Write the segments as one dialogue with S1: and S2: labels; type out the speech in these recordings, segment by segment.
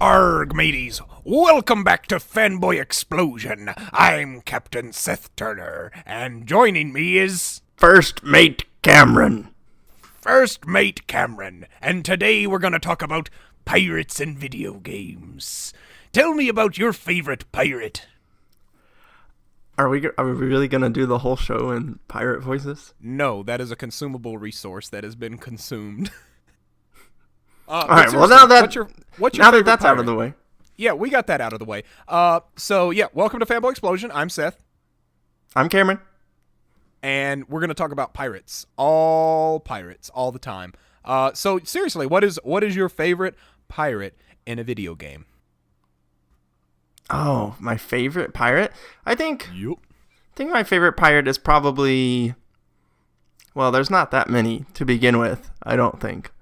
S1: Arg, mateys! Welcome back to Fanboy Explosion. I'm Captain Seth Turner, and joining me is...
S2: First Mate Cameron.
S1: First Mate Cameron, and today we're gonna talk about pirates in video games. Tell me about your favorite pirate.
S2: Are we really gonna do the whole show in pirate voices?
S1: No, that is a consumable resource that has been consumed.
S2: All right. Well, now that that's
S1: pirate?
S2: out of the way.
S1: Yeah, we got that out of the way. Welcome to Fanboy Explosion. I'm Seth.
S2: I'm Cameron.
S1: And we're going to talk about pirates. All the time. So seriously, what is your favorite pirate in a video game?
S2: Oh, my favorite pirate? I think my favorite pirate is probably... Well, there's not that many to begin with, I don't think.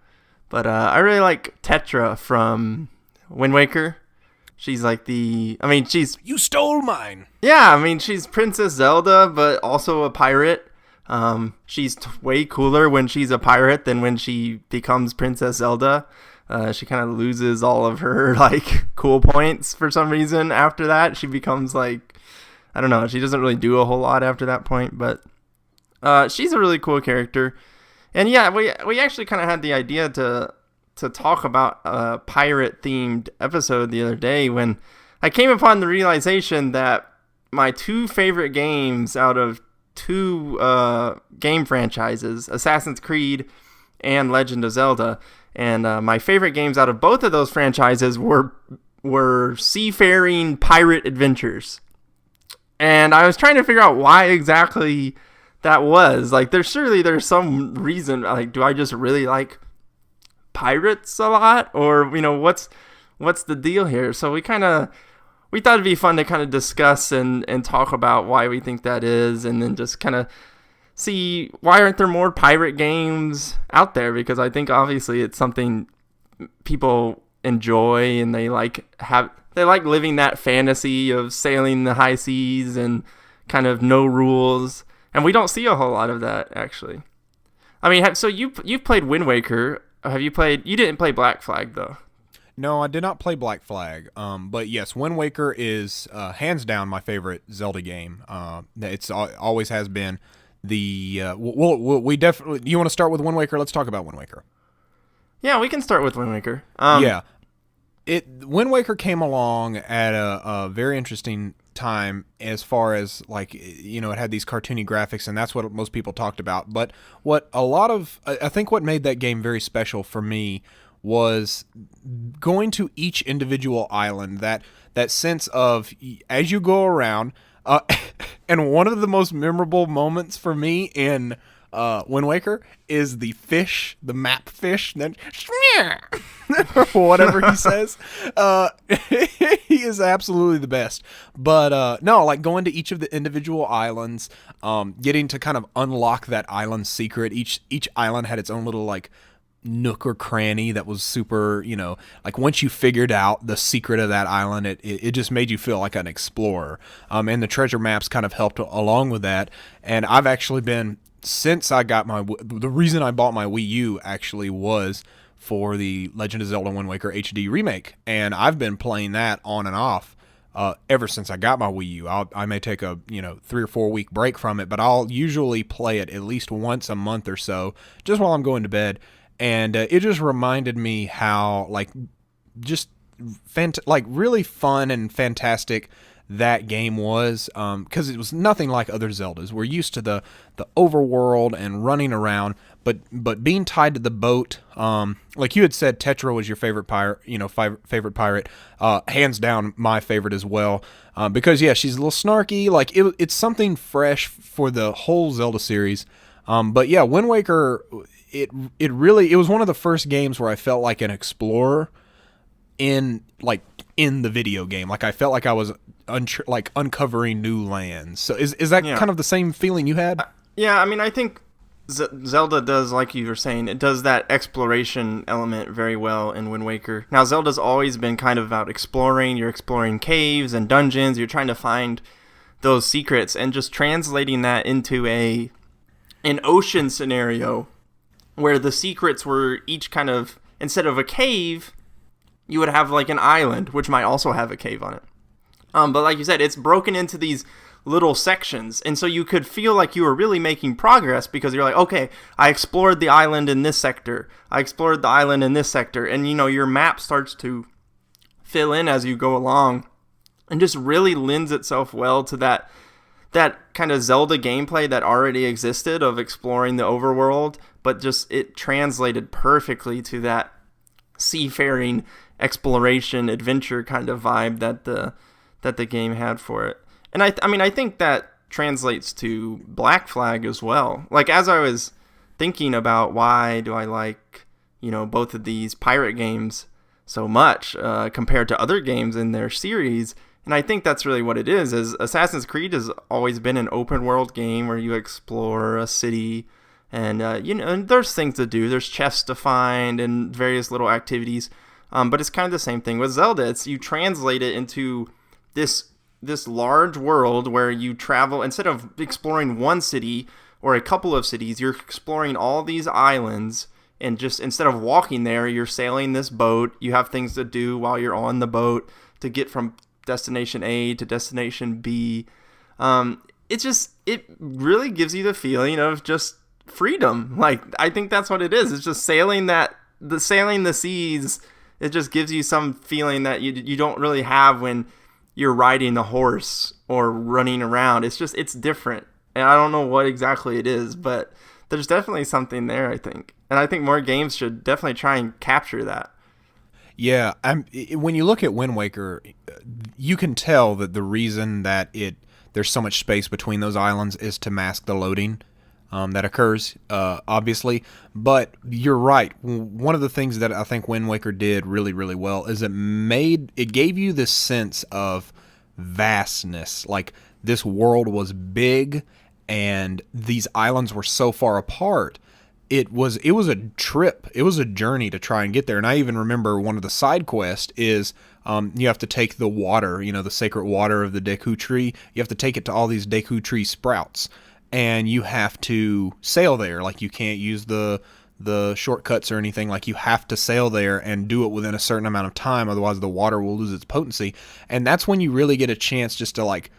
S2: But I really like Tetra from Wind Waker. She's like she's...
S1: You stole mine!
S2: Yeah, she's Princess Zelda, but also a pirate. She's way cooler when she's a pirate than when she becomes Princess Zelda. She kind of loses all of her, cool points for some reason after that. She becomes, I don't know, she doesn't really do a whole lot after that point, but she's a really cool character. And yeah, we actually kind of had the idea to talk about a pirate-themed episode the other day when I came upon the realization that my two favorite games out of two game franchises, Assassin's Creed and Legend of Zelda, and my favorite games out of both of those franchises were seafaring pirate adventures. And I was trying to figure out why exactly that was. There's some reason. Do I just really like pirates a lot, or what's the deal here? So we thought it'd be fun to kind of discuss and talk about why we think that is, and then just kind of see why aren't there more pirate games out there, because I think obviously it's something people enjoy and they like living that fantasy of sailing the high seas and kind of no rules, and we don't see a whole lot of that actually. So you've played Wind Waker. You didn't play Black Flag though?
S1: No, I did not play Black Flag. But yes, Wind Waker is hands down my favorite Zelda game. It's always has been. We definitely. You want to start with Wind Waker? Let's talk about Wind Waker.
S2: Yeah, we can start with Wind Waker.
S1: Wind Waker came along at a very interesting time as far as it had these cartoony graphics, and that's what most people talked about. But I think what made that game very special for me was going to each individual island, that sense of as you go around, and one of the most memorable moments for me in Wind Waker is the map fish, then or whatever he says. He is absolutely the best. But going to each of the individual islands, getting to kind of unlock that island secret. Each island had its own little nook or cranny that was super, once you figured out the secret of that island, it just made you feel like an explorer. And the treasure maps kind of helped along with that. And I've actually been, since I got the reason I bought my Wii U actually was for the Legend of Zelda Wind Waker HD remake. And I've been playing that on and off ever since I got my Wii U. I may take a 3 or 4 week break from it, but I'll usually play it at least once a month or so, just while I'm going to bed. And it just reminded me how really fun and fantastic that game was, because it was nothing like other Zeldas. We're used to the overworld and running around, but being tied to the boat, like you had said, Tetra was your favorite pirate. Favorite pirate, hands down my favorite as well. Because she's a little snarky. It's something fresh for the whole Zelda series. But yeah, Wind Waker. It was one of the first games where I felt like an explorer in the video game. I felt like I was uncovering new lands. So is that kind of the same feeling you had?
S2: Yeah, I think Zelda does, like you were saying, it does that exploration element very well in Wind Waker. Now, Zelda's always been kind of about exploring. You're exploring caves and dungeons. You're trying to find those secrets, and just translating that into an ocean scenario where the secrets were each kind of, instead of a cave, you would have like an island, which might also have a cave on it. But like you said, it's broken into these little sections, and so you could feel like you were really making progress because you're like, okay, I explored the island in this sector, I explored the island in this sector, and your map starts to fill in as you go along, and just really lends itself well to that kind of Zelda gameplay that already existed of exploring the overworld, but just it translated perfectly to that seafaring exploration adventure kind of vibe that the game had for it. And I think that translates to Black Flag as well. Like, as I was thinking about why do I like, both of these pirate games so much compared to other games in their series, and I think that's really what it is Assassin's Creed has always been an open world game where you explore a city and, and there's things to do. There's chests to find and various little activities. But it's kind of the same thing with Zelda. You translate it into this large world where you travel. Instead of exploring one city or a couple of cities, you're exploring all these islands, and just instead of walking there, you're sailing this boat. You have things to do while you're on the boat to get from destination A to destination B. It really gives you the feeling of just freedom. Like, I think that's what it is. It's just sailing the seas. It just gives you some feeling that you don't really have when you're riding a horse or running around. It's different. And I don't know what exactly it is, but there's definitely something there, I think. And I think more games should definitely try and capture that.
S1: Yeah, when you look at Wind Waker, you can tell that the reason that there's so much space between those islands is to mask the loading that occurs, obviously. But you're right. One of the things that I think Wind Waker did really, really well is it gave you this sense of vastness. Like, this world was big, and these islands were so far apart. It was a trip. It was a journey to try and get there. And I even remember one of the side quests is you have to take the water, the sacred water of the Deku tree. You have to take it to all these Deku tree sprouts, and you have to sail there. Like, you can't use the shortcuts or anything. Like, you have to sail there and do it within a certain amount of time, otherwise the water will lose its potency. And that's when you really get a chance just to, like,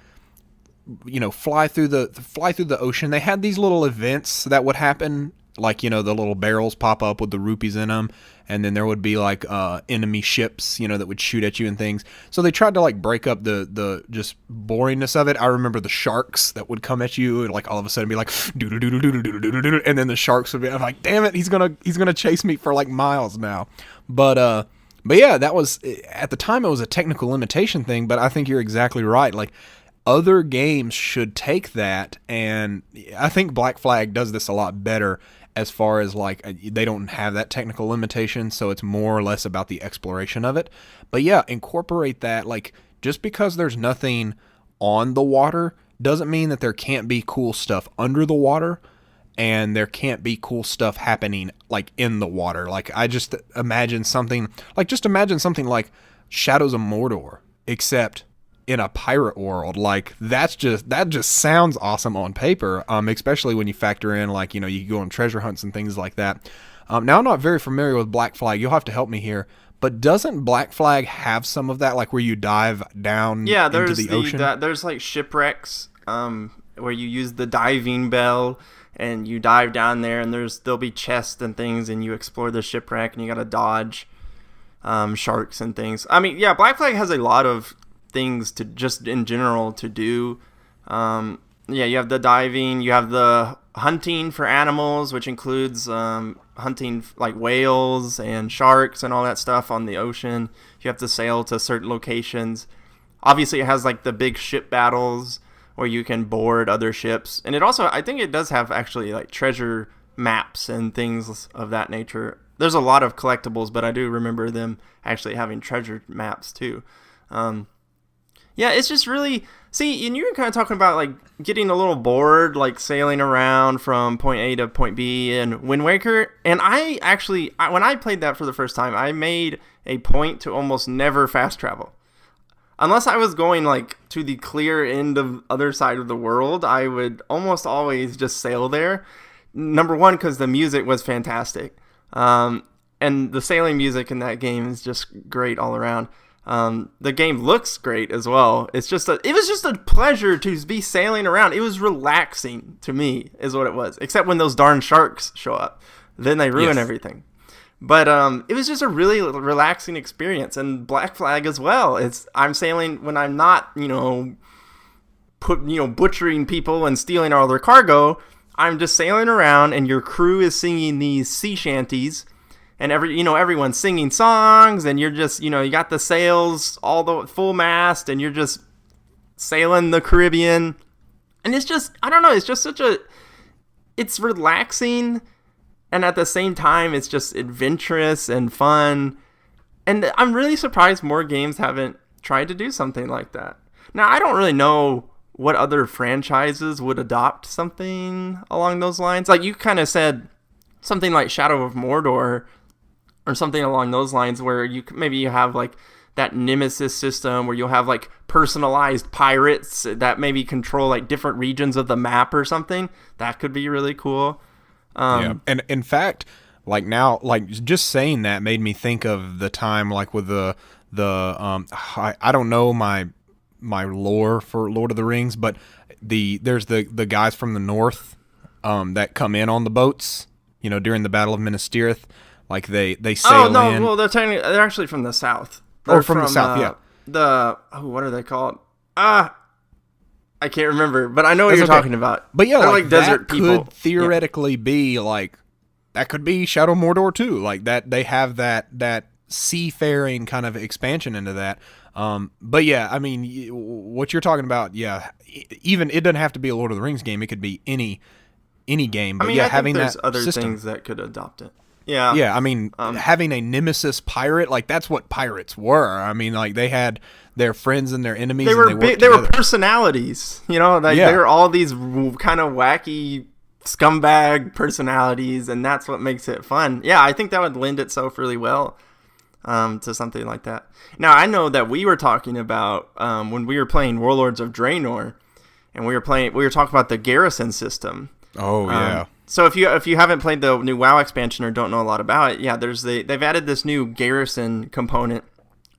S1: fly through the ocean. They had these little events that would happen, like, the little barrels pop up with the rupees in them, and then there would be like enemy ships, that would shoot at you and things. So they tried to, like, break up the just boringness of it. I remember the sharks that would come at you and, like, all of a sudden be like doo doo doo doo doo doo doo doo, and then the sharks would be, I'm like, damn it, he's gonna chase me for like miles now. But yeah, that was, at the time, it was a technical limitation thing. But I think you're exactly right. Like, other games should take that, and I think Black Flag does this a lot better. As far as, like, they don't have that technical limitation, so it's more or less about the exploration of it. But yeah, incorporate that. Like, just because there's nothing on the water doesn't mean that there can't be cool stuff under the water, and there can't be cool stuff happening, like, in the water. Like, I just imagine something like Shadows of Mordor, except in a pirate world. Like, that just sounds awesome on paper, especially when you factor in, like, you go on treasure hunts and things like that. Now, I'm not very familiar with Black Flag. You'll have to help me here. But doesn't Black Flag have some of that, like, where you dive down into the ocean?
S2: There's, like, shipwrecks where you use the diving bell and you dive down there, and there'll be chests and things, and you explore the shipwreck, and you gotta dodge sharks and things. I mean, yeah, Black Flag has a lot of things to just in general to do. You have the diving, you have the hunting for animals, which includes hunting like whales and sharks and all that stuff on the ocean. You have to sail to certain locations. Obviously, it has like the big ship battles where you can board other ships, and it also, I think it does have actually like treasure maps and things of that nature. There's a lot of collectibles, but I do remember them actually having treasure maps too. Yeah, it's just really, see, and you were kind of talking about, like, getting a little bored, like, sailing around from point A to point B in Wind Waker, and I actually, when I played that for the first time, I made a point to almost never fast travel. Unless I was going, like, to the clear end of other side of the world, I would almost always just sail there. Number one, because the music was fantastic. and the sailing music in that game is just great all around. The game looks great as well. It was just a pleasure to be sailing around. It was relaxing to me, is what it was. Except when those darn sharks show up, then they ruin everything. But it was just a really relaxing experience. And Black Flag as well. I'm sailing when I'm not, butchering people and stealing all their cargo. I'm just sailing around, and your crew is singing these sea shanties, and everyone's singing songs, and you're just, you got the sails all the full mast, and you're just sailing the Caribbean. And it's just, I don't know, it's just it's relaxing, and at the same time, it's just adventurous and fun. And I'm really surprised more games haven't tried to do something like that. Now, I don't really know what other franchises would adopt something along those lines. Like you kind of said, something like Shadow of Mordor or something along those lines, where you have like that Nemesis system where you'll have like personalized pirates that maybe control like different regions of the map or something. That could be really cool.
S1: And in fact, like now, like just saying that made me think of the time like with the I don't know my lore for Lord of the Rings, but there's the guys from the north that come in on the boats, during the Battle of Minas Tirith, like they sail in. Oh no,
S2: well they're actually from the south. They're
S1: from the south, yeah.
S2: What are they called? I can't remember, but I know what you're talking about.
S1: But yeah,
S2: they're like desert people.
S1: Could theoretically be like that could be Shadow of Mordor too, like that they have that seafaring kind of expansion into that. But yeah, I mean, what you're talking about, yeah, even it doesn't have to be a Lord of the Rings game. It could be any game. But
S2: I
S1: having
S2: there's
S1: that
S2: other
S1: system,
S2: things that could adopt it. Yeah.
S1: Yeah, I mean, having a nemesis pirate, like that's what pirates were. I mean, like they had their friends and their enemies. They
S2: were personalities. They were all these kind of wacky scumbag personalities, and that's what makes it fun. Yeah, I think that would lend itself really well to something like that. Now, I know that we were talking about when we were playing Warlords of Draenor, and we were talking about the garrison system.
S1: Oh yeah.
S2: So if you haven't played the new WoW expansion or don't know a lot about it, yeah, they've added this new garrison component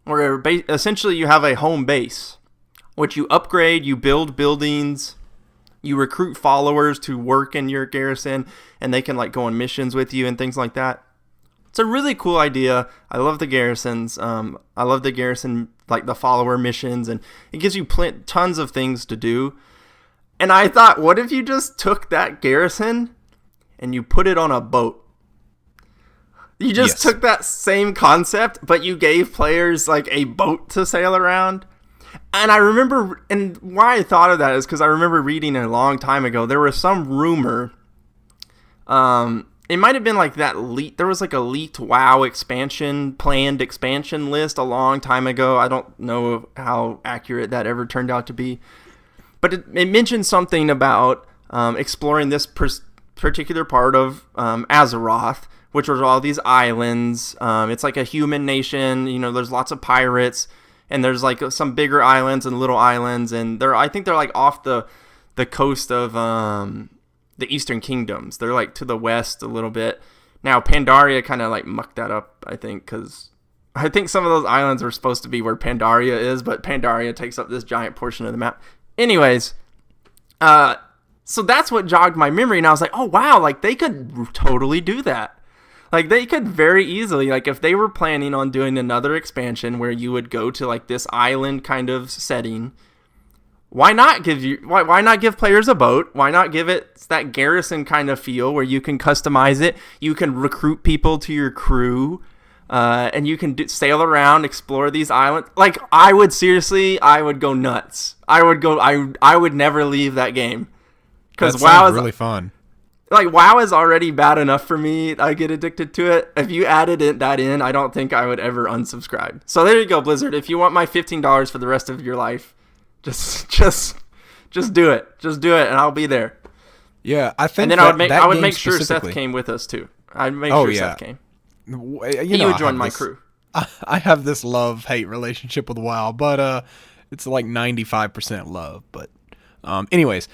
S2: where essentially you have a home base, which you upgrade, you build buildings, you recruit followers to work in your garrison, and they can like go on missions with you and things like that. It's a really cool idea. I love the garrisons. I love the garrison, like the follower missions, and it gives you tons of things to do. And I thought, what if you just took that garrison and you put it on a boat? You just took that same concept, but you gave players like a boat to sail around. And I remember, and why I thought of that is because I remember reading a long time ago, there was some rumor, it might have been like there was like a leaked WoW planned expansion list a long time ago. I don't know how accurate that ever turned out to be. But it mentioned something about exploring this particular part of Azeroth, which was all these islands. It's like a human nation. There's lots of pirates, and there's like some bigger islands and little islands, and I think they're like off the coast of the Eastern Kingdoms. They're like to the west a little bit. Now Pandaria kind of like mucked that up, I think, because I think some of those islands were supposed to be where Pandaria is, but Pandaria takes up this giant portion of the map. Anyways, so that's what jogged my memory, and I was like, oh wow, like they could totally do that. Like they could very easily, like if they were planning on doing another expansion where you would go to like this island kind of setting, why not give players a boat? Why not give it that garrison kind of feel where you can customize it, you can recruit people to your crew, and you can sail around, explore these islands. Like I would go nuts. I would never leave that game because WoW is
S1: really fun.
S2: Like WoW is already bad enough for me. I get addicted to it. If you added that in, I don't think I would ever unsubscribe. So there you go, Blizzard. If you want my $15 for the rest of your life, just do it. Just do it, and I'll be there.
S1: Yeah, I think.
S2: And then I would make sure Seth came with us too. I'd make sure Seth came. He would join my crew.
S1: I have this love-hate relationship with WoW, but it's like 95% love. But anyways,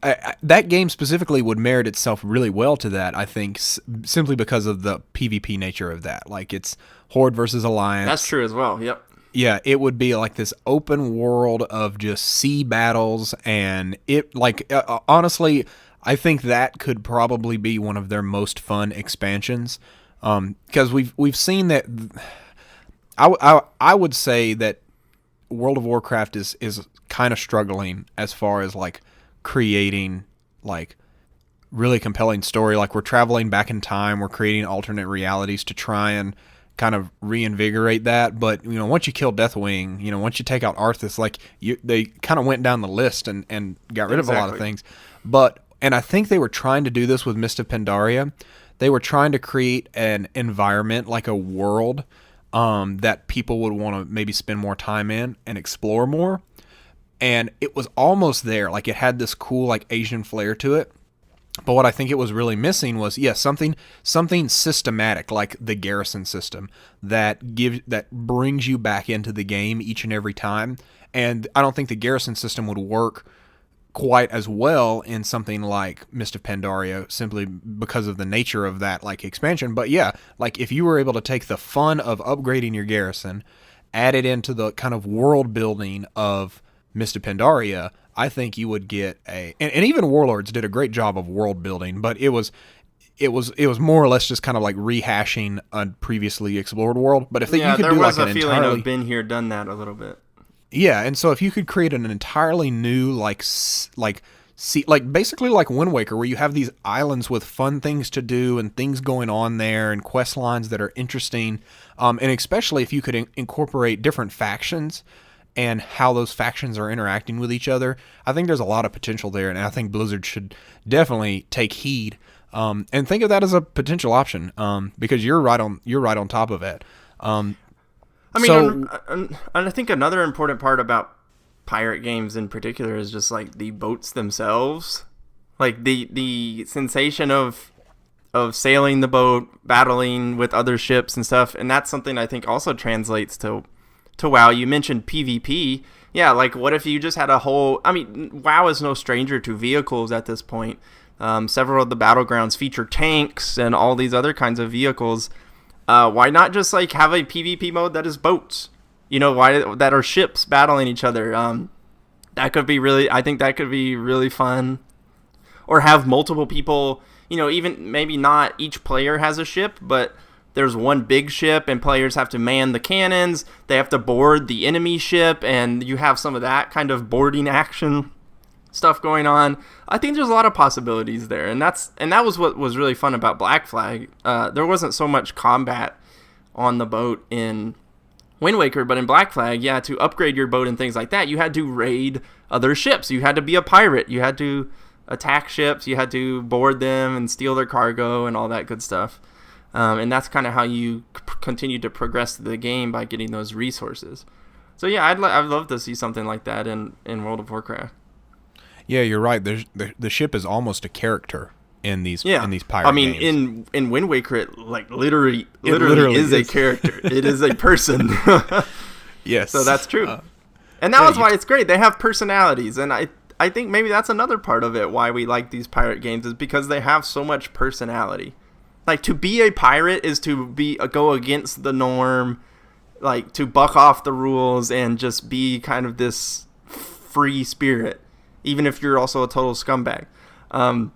S1: that game specifically would merit itself really well to that, I think, simply because of the PvP nature of that. Like, it's Horde versus Alliance.
S2: That's true as well. Yep.
S1: Yeah, it would be like this open world of just sea battles, and it, like, honestly, I think that could probably be one of their most fun expansions, because we've seen that. I would say that World of Warcraft is kind of struggling as far as like creating like really compelling story. Like, we're traveling back in time, we're creating alternate realities to try and kind of reinvigorate that. But once you kill Deathwing, once you take out Arthas, like they kind of went down the list and got rid of a lot of things. And I think they were trying to do this with Mist of Pandaria. They were trying to create an environment, like a world, that people would want to maybe spend more time in and explore more. And it was almost there. Like, it had this cool, like, Asian flair to it. But what I think it was really missing was, something systematic, like the garrison system, that brings you back into the game each and every time. And I don't think the garrison system would work quite as well in something like Mist of Pandaria, simply because of the nature of that, like, expansion. But yeah, like, if you were able to take the fun of upgrading your garrison, add it into the kind of world building of Mist of Pandaria, I think you would get and even Warlords did a great job of world building, but it was more or less just kind of like rehashing a previously explored world. But if you could do like an entirely,
S2: feeling of been here, done that a little bit.
S1: Yeah, and so if you could create an entirely new basically like Wind Waker, where you have these islands with fun things to do and things going on there and quest lines that are interesting, and especially if you could incorporate different factions and how those factions are interacting with each other, I think there's a lot of potential there, and I think Blizzard should definitely take heed and think of that as a potential option, because you're right on top of it. And
S2: I think another important part about pirate games in particular is just like the boats themselves, like the sensation of sailing the boat, battling with other ships and stuff, and that's something I think also translates to WoW. You mentioned PvP. Yeah, like, what if you just had a whole... I mean, WoW is no stranger to vehicles at this point. Several of the battlegrounds feature tanks and all these other kinds of vehicles. Why not just, like, have a PvP mode that is boats? That are ships battling each other. I think that could be really fun. Or have multiple people, even maybe not each player has a ship, but there's one big ship and players have to man the cannons. They have to board the enemy ship, and you have some of that kind of boarding action stuff going on. I think there's a lot of possibilities there, and that was what was really fun about Black Flag. There wasn't so much combat on the boat in Wind Waker, but in Black Flag, to upgrade your boat and things like that, you had to raid other ships. You had to be a pirate. You had to attack ships. You had to board them and steal their cargo and all that good stuff. And that's kind of how you continue to progress the game, by getting those resources. So yeah, I'd love to see something like that in World of Warcraft.
S1: Yeah, you're right. The ship is almost a character in these pirate games.
S2: in Wind Waker, it literally is a character. It is a person.
S1: Yes.
S2: So that's true. And that was why it's great. They have personalities, and I think maybe that's another part of it, why we like these pirate games, is because they have so much personality. Like, to be a pirate is to go against the norm, like, to buck off the rules and just be kind of this free spirit, even if you're also a total scumbag. And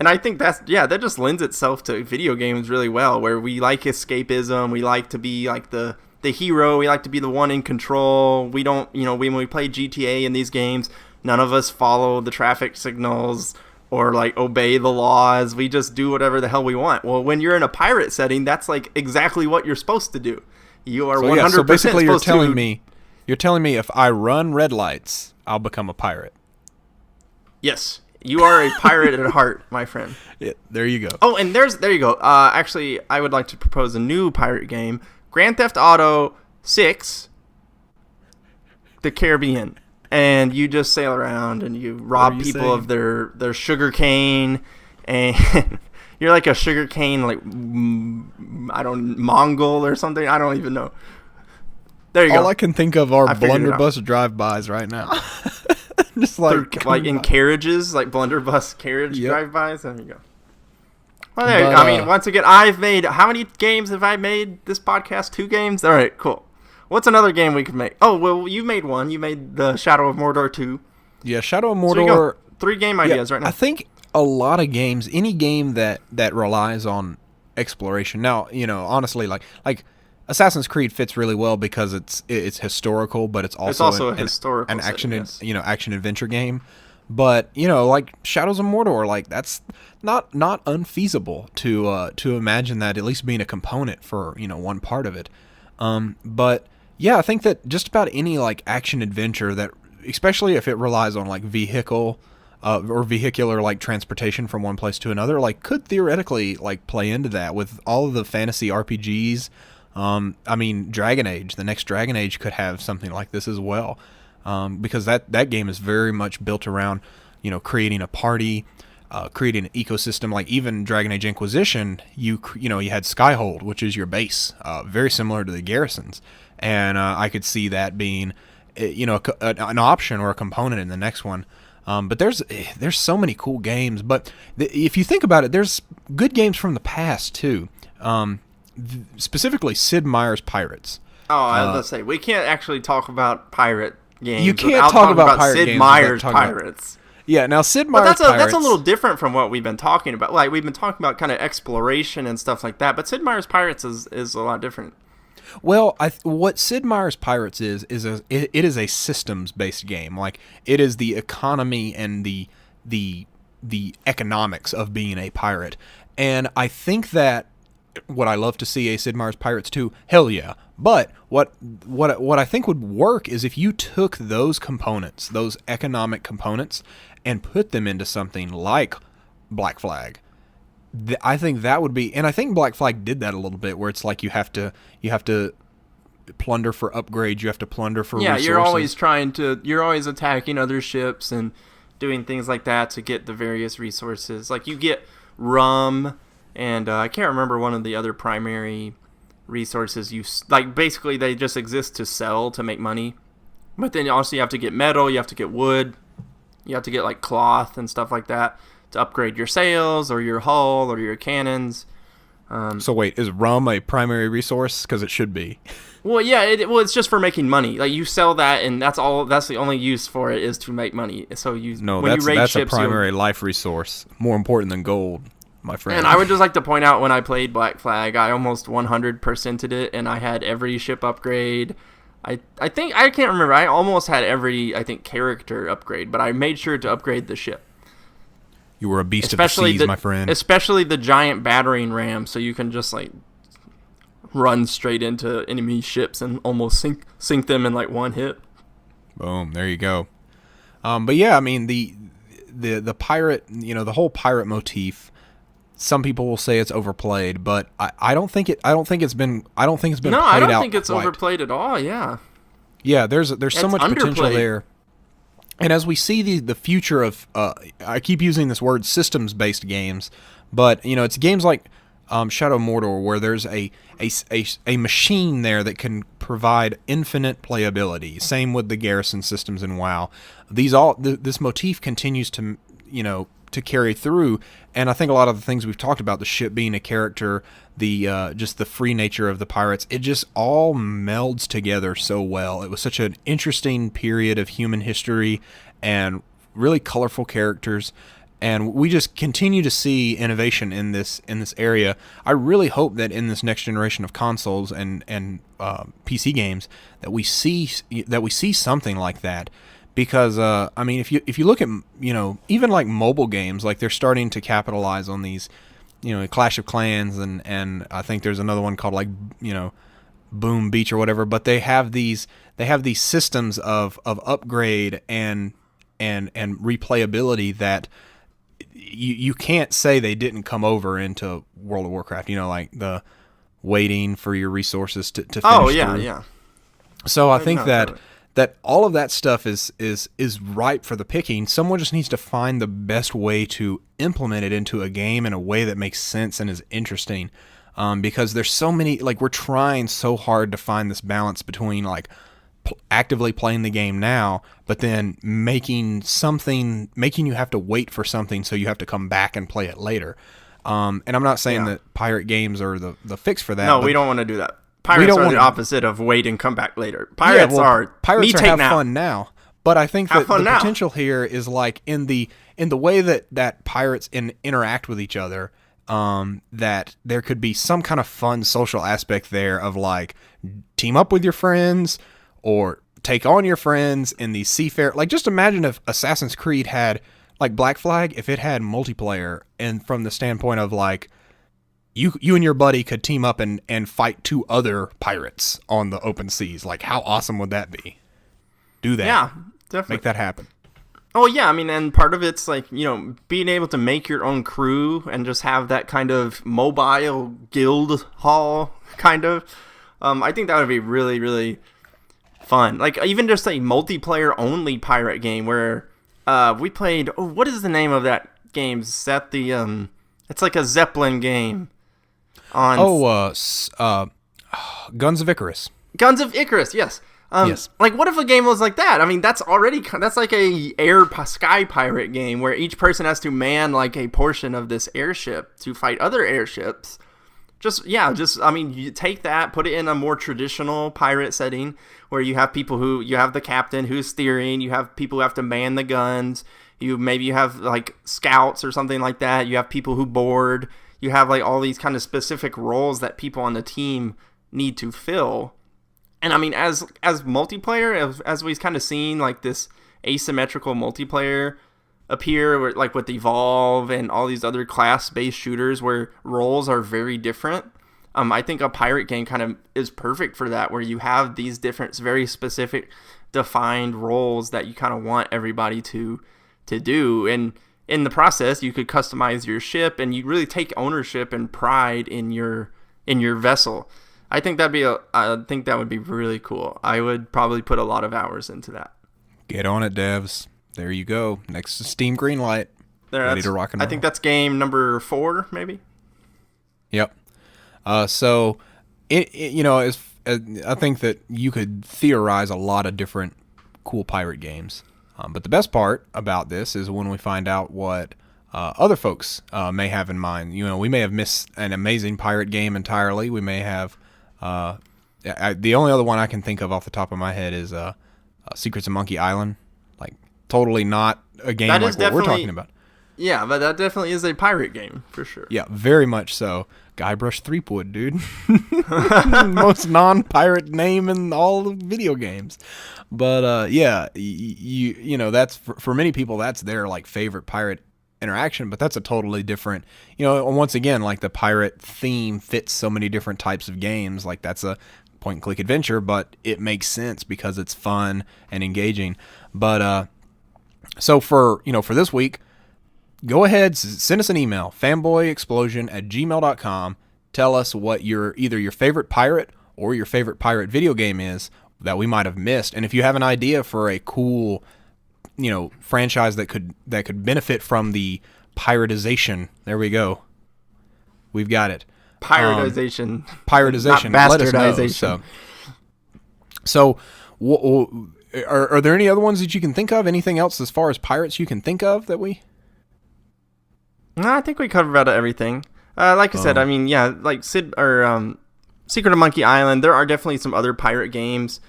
S2: I think that just lends itself to video games really well, where we like escapism, we like to be like the hero, we like to be the one in control. We don't, when we play GTA in these games, none of us follow the traffic signals or like obey the laws. We just do whatever the hell we want. Well, when you're in a pirate setting, that's like exactly what you're supposed to do. You are 100%
S1: so basically
S2: supposed
S1: you're telling me if I run red lights, I'll become a pirate.
S2: Yes, you are a pirate at heart, my friend.
S1: Yeah, there you go.
S2: Oh, and there you go. Actually, I would like to propose a new pirate game, Grand Theft Auto 6, The Caribbean. And you just sail around and you rob people of their sugar cane, and you're like a sugar cane, like, Mongol or something. I don't even know. There you go.
S1: All I can think of are blunderbuss drive-bys right now. Just
S2: like in carriages, like blunderbuss carriage
S1: Yep.
S2: drive-bys. There you go. Well, there, I mean, once again, I've made, how many games have I made this podcast? 2 games? All right, cool. What's another game we could make? Oh, well, you made one. You made the Shadow of Mordor 2.
S1: Yeah, Shadow of
S2: So you
S1: Mordor.
S2: got 3 game ideas right now.
S1: I think a lot of games, any game that relies on exploration. Now, honestly, like Assassin's Creed fits really well because it's historical, but it's also
S2: a historical
S1: an action
S2: setting, yes.
S1: action adventure game. But like Shadows of Mordor, like that's not unfeasible to imagine that at least being a component for one part of it. But yeah, I think that just about any like action adventure that, especially if it relies on like vehicle or vehicular like transportation from one place to another, like could theoretically like play into that with all of the fantasy RPGs. I mean, Dragon Age, the next Dragon Age could have something like this as well. Because that game is very much built around, creating a party, creating an ecosystem. Like even Dragon Age Inquisition, you had Skyhold, which is your base, very similar to the garrisons, and I could see that being, an option or a component in the next one. But there's so many cool games. But if you think about it, there's good games from the past too. Specifically, Sid Meier's Pirates.
S2: Oh, I was going to say, we can't actually talk about pirate games.
S1: You can't talk about pirate
S2: Sid
S1: games
S2: Meier's
S1: without talking
S2: Pirates.
S1: Yeah, now Sid Meier's
S2: But
S1: Pirates.
S2: that's a little different from what we've been talking about. Like, we've been talking about kind of exploration and stuff like that, but Sid Meier's Pirates is a lot different.
S1: Well, what Sid Meier's Pirates is it is a systems-based game. Like, it is the economy and the economics of being a pirate. And I think that would I love to see a Sid Meier's Pirates 2? Hell yeah. But what I think would work is if you took those components, those economic components, and put them into something like Black Flag. I think that would be, and I think Black Flag did that a little bit, where it's like you have to plunder for upgrades, you have to plunder for resources.
S2: You're always attacking other ships and doing things like that to get the various resources. Like you get rum. And I can't remember one of the other primary resources. Basically, they just exist to sell, to make money. But then also you have to get metal, you have to get wood, you have to get like cloth and stuff like that to upgrade your sails or your hull or your cannons.
S1: So wait, is rum a primary resource? Because it should be.
S2: Well, yeah, it's just for making money. Like you sell that, and that's all. That's the only use for it is to make money. So
S1: that's a primary life resource, more important than gold. My friend.
S2: And I would just like to point out when I played Black Flag, I almost 100%ed it, and I had every ship upgrade. I think, I can't remember, I almost had every, character upgrade, but I made sure to upgrade the ship.
S1: You were a beast of the seas, my friend.
S2: Especially the giant battering ram, so you can just, run straight into enemy ships and almost sink them in, one hit.
S1: Boom, there you go. But yeah, I mean, the pirate, the whole pirate motif, some people will say it's overplayed, but I don't think it's been played out.
S2: No, I don't think it's overplayed at all. Yeah.
S1: Yeah, there's so much potential
S2: underplayed.
S1: there. And as we see the future of I keep using this word systems-based games, but it's games like Shadow of Mordor, where there's a machine there that can provide infinite playability. Same with the garrison systems in WoW. This motif continues to to carry through, and I think a lot of the things we've talked about, the ship being a character, the just the free nature of the pirates, it just all melds together so well. It was such an interesting period of human history and really colorful characters, and we just continue to see innovation in this area. I really hope that in this next generation of consoles and PC games that we see something like that. Because I mean, if you look at even like mobile games, like they're starting to capitalize on these, Clash of Clans and I think there's another one called Boom Beach or whatever. But they have these systems of upgrade and replayability that you can't say they didn't come over into World of Warcraft. Like the waiting for your resources to finish.
S2: Oh yeah,
S1: through.
S2: yeah.
S1: So I think that all of that stuff is ripe for the picking. Someone just needs to find the best way to implement it into a game in a way that makes sense and is interesting. Because there's so many, we're trying so hard to find this balance between actively playing the game now, but then making you have to wait for something, so you have to come back and play it later. And I'm not saying that pirate games are the fix for that.
S2: No, we don't want to do that. Pirates are the opposite of wait and come back later. Pirates are
S1: have fun now. But I think that the potential here is like in the way that pirates interact with each other, that there could be some kind of fun social aspect there of like team up with your friends or take on your friends in the seafarer. Like, just imagine if Assassin's Creed had, like Black Flag, if it had multiplayer, and from the standpoint of like you and your buddy could team up and fight 2 other pirates on the open seas. Like, how awesome would that be? Do that.
S2: Yeah, definitely.
S1: Make that happen.
S2: Oh, yeah. I mean, and part of it's like, being able to make your own crew and just have that kind of mobile guild hall kind of. I think that would be really, really fun. Like, even just a multiplayer only pirate game where we played. Oh, what is the name of that game? Seth? It's like a Zeppelin game.
S1: Guns of Icarus.
S2: Guns of Icarus, yes.
S1: Yes.
S2: Like, what if a game was like that? I mean, that's like a sky pirate game where each person has to man like a portion of this airship to fight other airships. I mean, you take that, put it in a more traditional pirate setting where you have you have the captain who's steering, you have people who have to man the guns, you have like scouts or something like that, you have people who board, you have like all these kind of specific roles that people on the team need to fill. And I mean, as multiplayer, as we've kind of seen like this asymmetrical multiplayer appear, like with Evolve and all these other class-based shooters where roles are very different. I think a pirate game kind of is perfect for that, where you have these different, very specific, defined roles that you kind of want everybody to do. And in the process, you could customize your ship, and you really take ownership and pride in your vessel. I think that would be really cool. I would probably put a lot of hours into that.
S1: Get on it, devs. There you go. Next to Steam Greenlight. Ready to rock and roll.
S2: I think that's game number 4, maybe.
S1: Yep. So, I think that you could theorize a lot of different cool pirate games. But the best part about this is when we find out what other folks may have in mind. We may have missed an amazing pirate game entirely. We may have... the only other one I can think of off the top of my head is Secrets of Monkey Island. Like, totally not a game like what we're talking about.
S2: Yeah, but that definitely is a pirate game, for sure.
S1: Yeah, very much so. Guybrush Threepwood, dude. Most non-pirate name in all the video games. But, yeah, that's, for many people, that's their, like, favorite pirate interaction, but that's a totally different, once again, like the pirate theme fits so many different types of games. Like, that's a point and click adventure, but it makes sense because it's fun and engaging. But so for this week, go ahead, send us an email, fanboyexplosion@gmail.com. Tell us what either your favorite pirate or your favorite pirate video game is that we might have missed, and if you have an idea for a cool franchise that could benefit from the piratization. There we go. We've got it.
S2: Piratization.
S1: Piratization.
S2: Not
S1: Let us know.
S2: bastardization.
S1: So are there any other ones that you can think of? Anything else as far as pirates you can think of that we?
S2: No, I think we covered about everything. Like I said, I mean, yeah, like Secret of Monkey Island. There are definitely some other pirate games.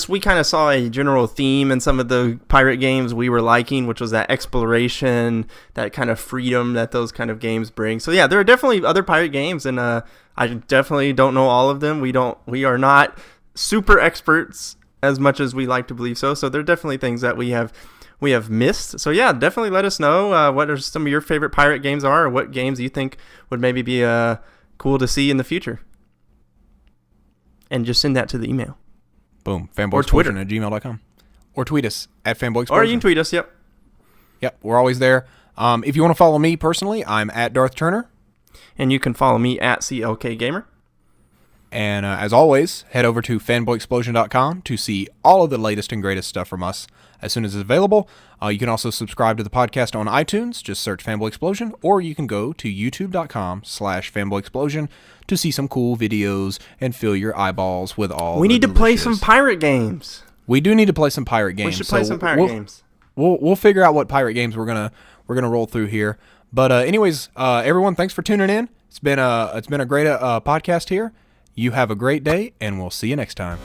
S2: We kind of saw a general theme in some of the pirate games we were liking, which was that exploration, that kind of freedom that those kind of games bring. So yeah, there are definitely other pirate games, and I definitely don't know all of them. We are not super experts as much as we like to believe so. So there are definitely things that we have missed. So yeah, definitely let us know what are some of your favorite pirate games are, or what games you think would maybe be cool to see in the future. And just send that to the email.
S1: Boom. Fanboyexplosion@gmail.com. Or tweet us at fanboyexplosion.
S2: Or you can tweet us, yep.
S1: Yep, we're always there. If you want to follow me personally, I'm at Darth Turner.
S2: And you can follow me at CLK Gamer.
S1: And as always, head over to fanboyexplosion.com to see all of the latest and greatest stuff from us as soon as it's available. You can also subscribe to the podcast on iTunes. Just search Fanboy Explosion. Or you can go to youtube.com/fanboyexplosion to see some cool videos and fill your eyeballs with all
S2: We need to play some pirate games.
S1: We do need to play some pirate games.
S2: We should play some pirate games.
S1: We'll figure out what pirate games we're gonna roll through here. But anyways, everyone, thanks for tuning in. It's been a great podcast here. You have a great day, and we'll see you next time.